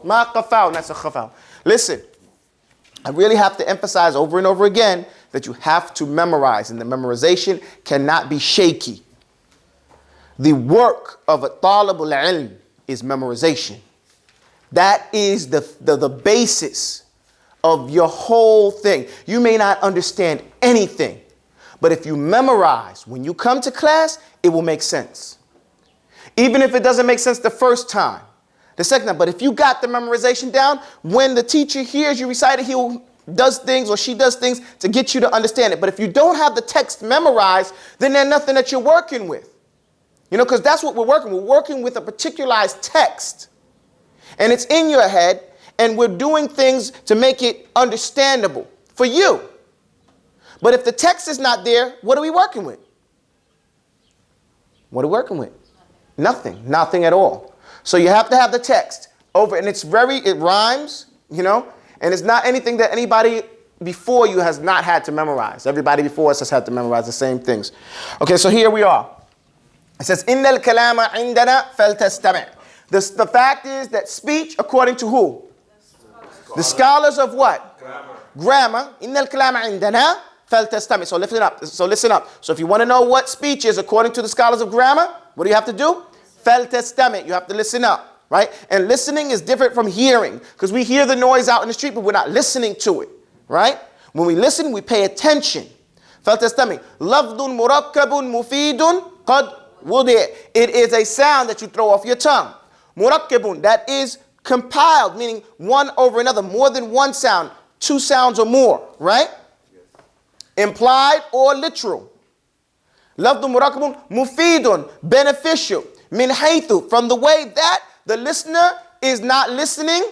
Ma qafaw. That's a qafaw. Listen, I really have to emphasize over and over again that you have to memorize, and the memorization cannot be shaky. The work of a talib al-ilm is memorization. That is the basis of your whole thing. You may not understand anything, but if you memorize, when you come to class, it will make sense. Even if it doesn't make sense the first time, the second time. But if you got the memorization down, when the teacher hears you recite it, he does things or she does things to get you to understand it. But if you don't have the text memorized, then there's nothing that you're working with. You know, because that's what we're working with. We're working with a particularized text. And it's in your head, and we're doing things to make it understandable for you. But if the text is not there, what are we working with? What are we working with? Nothing. Nothing at all. So you have to have the text over, and it rhymes, you know, and it's not anything that anybody before you has not had to memorize. Everybody before us has had to memorize the same things. Okay, so here we are. It says, "Innal kalama indana faltastami'." The fact is that speech, according to who? The scholars of what? Grammar. Innal kalama indana faltastami'. So listen up. So if you want to know what speech is according to the scholars of grammar, what do you have to do? Faltastami'. You have to listen up, right? And listening is different from hearing, because we hear the noise out in the street, but we're not listening to it, right? When we listen, we pay attention. Faltastami'. Lafdun murakkabun mufidun qad wudi'. It is a sound that you throw off your tongue. Murakkabun, that is compiled, meaning one over another, more than one sound, two sounds or more, right? Yes. Implied or literal. Lafdun murakkabun mufidun, beneficial. Min haythu, from the way that the listener is not listening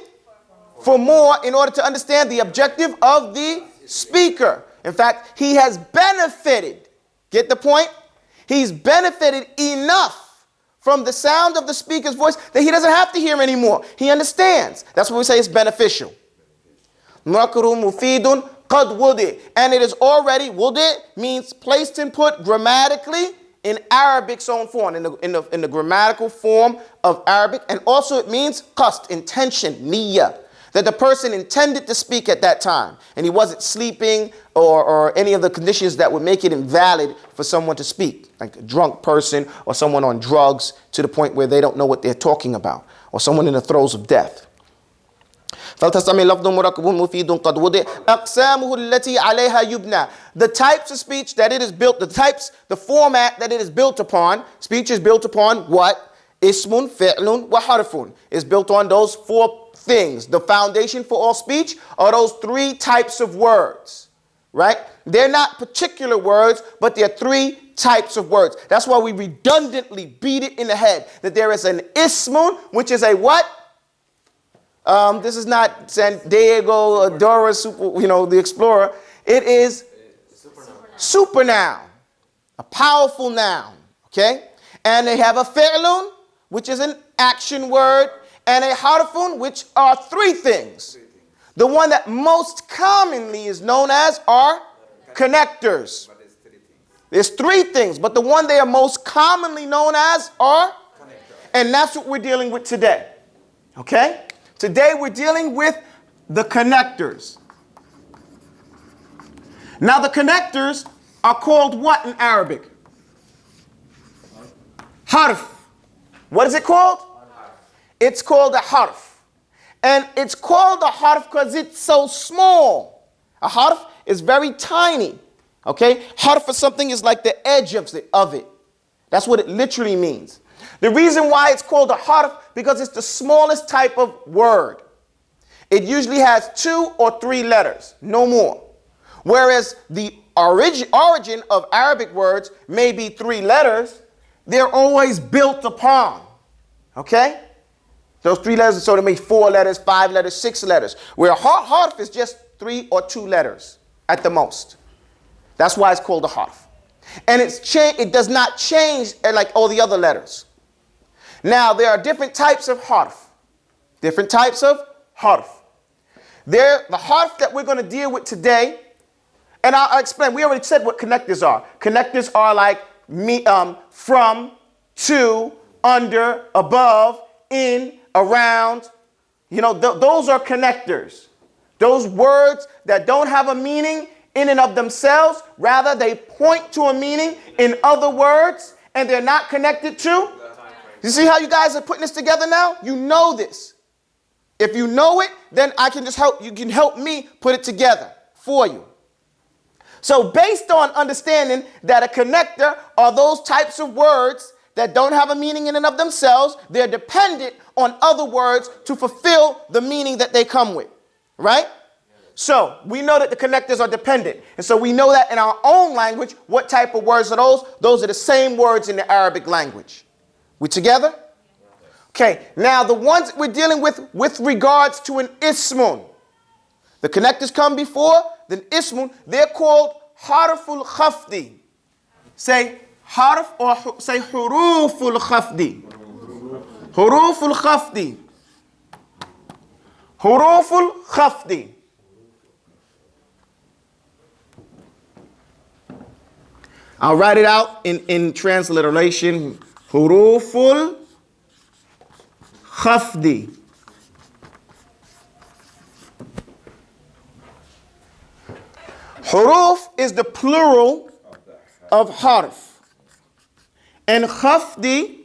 for more in order to understand the objective of the speaker. In fact, he has benefited. Get the point? He's benefited enough from the sound of the speaker's voice that he doesn't have to hear anymore. He understands. That's what we say is beneficial. Murakkarun mufidun qad wudi. And it is already, wudi means placed and put grammatically in Arabic's own form, in the grammatical form of Arabic. And also it means qasd, intention, niyyah, that the person intended to speak at that time. And he wasn't sleeping or any of the conditions that would make it invalid for someone to speak, like a drunk person or someone on drugs to the point where they don't know what they're talking about, or someone in the throes of death. The types of speech that it is built, the format that it is built upon, speech is built upon what? Ismun, fi'lun, wa harfun. Is built on those four things. The foundation for all speech are those three types of words, right? They're not particular words, but they're three types of words. That's why we redundantly beat it in the head that there is an ismun, which is a what? This is not San Diego, Dora, the explorer. It is super noun, a powerful noun, okay? And they have a fi'lun, which is an action word, and a harfun, which are three things. The one that most commonly is known as are connectors. There's three things, but the one they are most commonly known as are connectors. And that's what we're dealing with today, okay? Today we're dealing with the connectors. Now the connectors are called what in Arabic? Harf. What is it called? It's called a harf. And it's called a harf because it's so small. A harf is very tiny. Okay? Harf for something is like the edge of it. That's what it literally means. The reason why it's called a harf because it's the smallest type of word. It usually has 2 or 3 letters, no more. Whereas the origin of Arabic words may be 3 letters, they're always built upon. Okay? Those 3 letters, so they may 4 letters, 5 letters, 6 letters. Where harf is just 3 or 2 letters at the most. That's why it's called a harf. And it does not change like all the other letters. Now, there are different types of harf. Different types of harf. The harf that we're going to deal with today, and I'll explain. We already said what connectors are. Connectors are like from, to, under, above, in, around, those are connectors. Those words that don't have a meaning in and of themselves, rather they point to a meaning in other words, and they're not connected to. You see how you guys are putting this together now? You know this. If you know it, then I can just help. You can help me put it together for you. So based on understanding that a connector are those types of words that don't have a meaning in and of themselves, they're dependent on other words to fulfill the meaning that they come with, right? So we know that the connectors are dependent. And so we know that in our own language, what type of words are those? Those are the same words in the Arabic language. We together? Okay, now the ones we're dealing with regards to an ismun. The connectors come before, then ismun, they're called harful khafdi. Say harf or say huruful khafdi. Huruful khafdi. Huruful khafdi. I'll write it out in transliteration. Huruful khafdi. Huruf is the plural of harf. And khafdi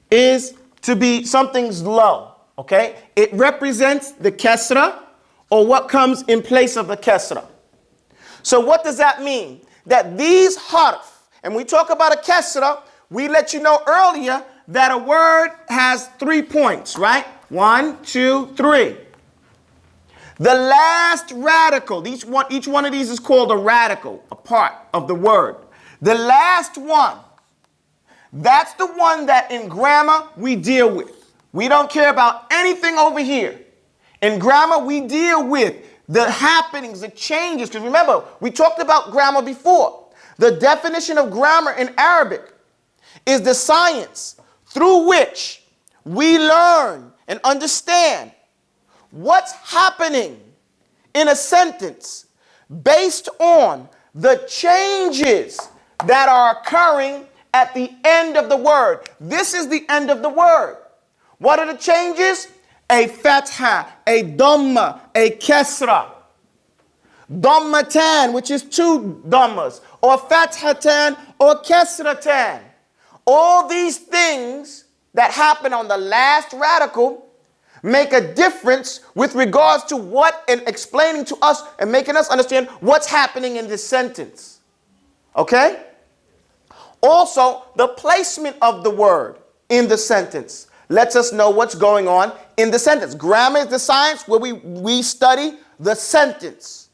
is to be something's low. Okay? It represents the kesra or what comes in place of the kesra. So what does that mean? That these harf, and we talk about a kesra, we let you know earlier that a word has 3 points, right? 1, 2, 3. The last radical, each one of these is called a radical, a part of the word. The last one, that's the one that in grammar we deal with. We don't care about anything over here. In grammar, we deal with the happenings, the changes. Because remember, we talked about grammar before. The definition of grammar in Arabic is the science through which we learn and understand what's happening in a sentence based on the changes that are occurring at the end of the word. This is the end of the word. What are the changes? A fatha, a dhamma, a kesra. Dhammatan, which is 2 dhammas, or fathatan, or kesratan. All these things that happen on the last radical make a difference with regards to what, and explaining to us and making us understand what's happening in this sentence. Okay? Also, the placement of the word in the sentence lets us know what's going on in the sentence. Grammar is the science where we study the sentence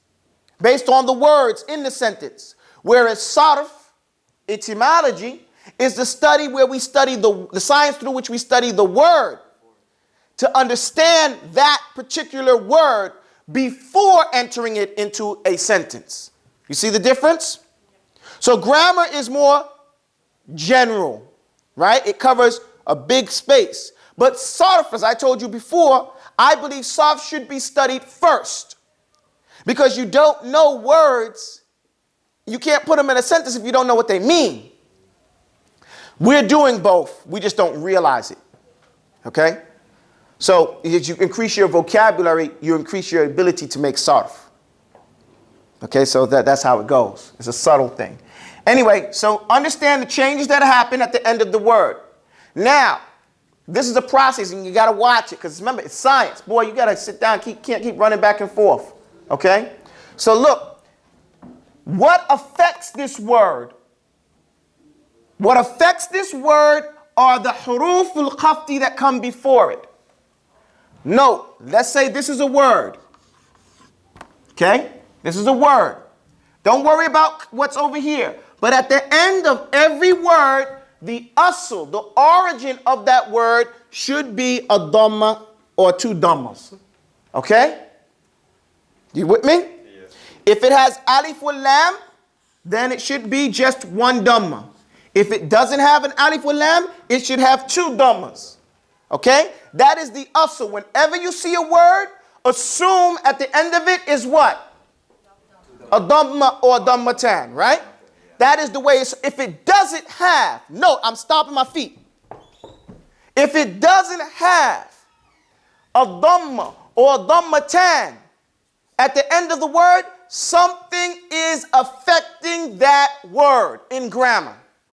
based on the words in the sentence. Whereas sarf, etymology, is the study where we study the science through which we study the word to understand that particular word before entering it into a sentence. You see the difference? So grammar is more general, right? It covers a big space. But sarf, as I told you before, I believe sarf should be studied first. Because you don't know words, you can't put them in a sentence if you don't know what they mean. We're doing both. We just don't realize it. Okay? So as you increase your vocabulary, you increase your ability to make sarf. Okay, so that's how it goes. It's a subtle thing. Anyway, so understand the changes that happen at the end of the word. Now, this is a process and you got to watch it because remember, it's science. Boy, you got to sit down, can't keep running back and forth. Okay? So look, what affects this word? What affects this word are the huruf al-khafti that come before it. Note, let's say this is a word. Okay? This is a word. Don't worry about what's over here. But at the end of every word, the asl, the origin of that word should be a dhamma or 2 dhammas. Okay? You with me? Yes. If it has alif wal lam, then it should be just 1 dhamma. If it doesn't have an alif wal lam, it should have 2 dhammas. Okay? That is the asl. Whenever you see a word, assume at the end of it is what? A dhamma or a dhammatan, right? That is the way it's, if it doesn't have, no, I'm stopping my feet. If it doesn't have a dhamma or a dhammatan at the end of the word, something is affecting that word in grammar.